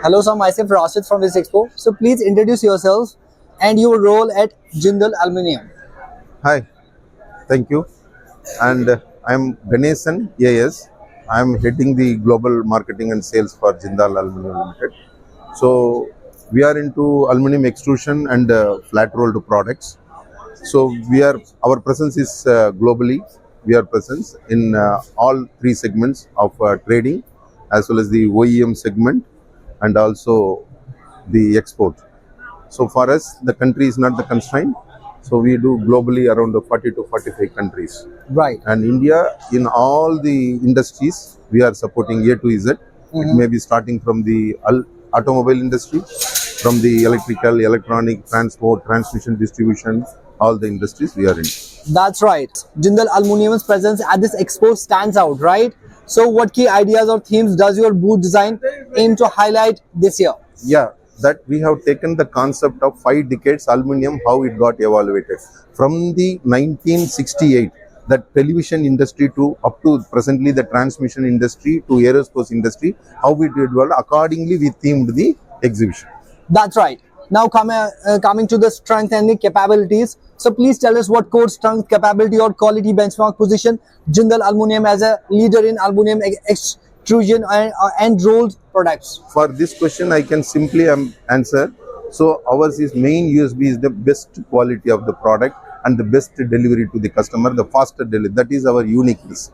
Hello, sir. Myself Rashid from this Expo. So please introduce yourself and your role at Jindal Aluminium. Hi, thank you. And I'm Ganesan A.S. I'm heading the global marketing and sales for Jindal Aluminium Ltd. So we are into aluminum extrusion and flat rolled products. So our presence is globally. We are present in all three segments of trading, as well as the OEM segment and also the export. So for us, the country is not the constraint. So we do globally around the 40 to 45 countries. Right. And India, in all the industries, we are supporting A to Z. It may be starting from the automobile industry, from the electrical, electronic, transport, transmission, distribution, all the industries we are in. That's right. Jindal Aluminium's presence at this Expo stands out, right? So what key ideas or themes does your booth design aim to highlight this year? Yeah, that we have taken the concept of 5 decades aluminum, how it got evaluated. From the 1968, the television industry to up to presently the transmission industry to aerospace industry, how it evolved. Accordingly, we themed the exhibition. That's right. Now coming to the strength and the capabilities. So please tell us what core strength, capability or quality benchmark position Jindal Aluminium as a leader in aluminum extrusion and rolled products. For this question, I can simply answer. So ours is main USB is the best quality of the product and the best delivery to the customer, the faster delivery. That is our uniqueness.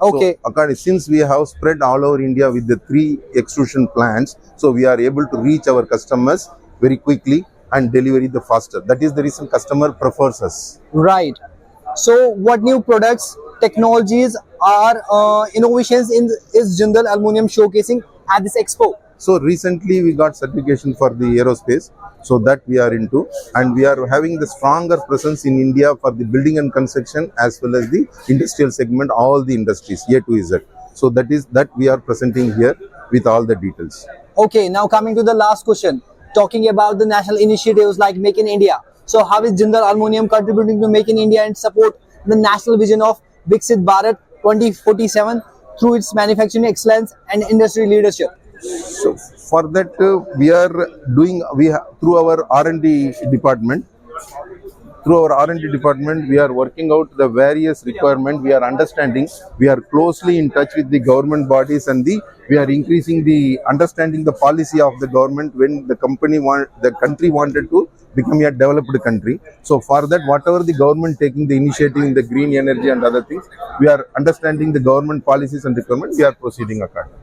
Okay. So, since we have spread all over India with the 3 extrusion plants, so we are able to reach our customers very quickly and deliver the faster. That is the reason customer prefers us. Right. So what new products, technologies or innovations is Jindal Aluminium showcasing at this Expo? So recently we got certification for the aerospace, so that we are into, and we are having the stronger presence in India for the building and construction as well as the industrial segment, all the industries A to Z. So that is that we are presenting here with all the details. Okay, now coming to the last question, talking about the national initiatives like Make in India. So how is Jindal Aluminium contributing to Make in India and support the national vision of Viksit Bharat 2047 through its manufacturing excellence and industry leadership? So for that through our R&D department. Through our R&D department, we are working out the various requirements. We are understanding. We are closely in touch with the government bodies and we are increasing the understanding the policy of the government when the country wanted to become a developed country. So for that, whatever the government taking the initiative in the green energy and other things, we are understanding the government policies and requirements. We are proceeding accordingly.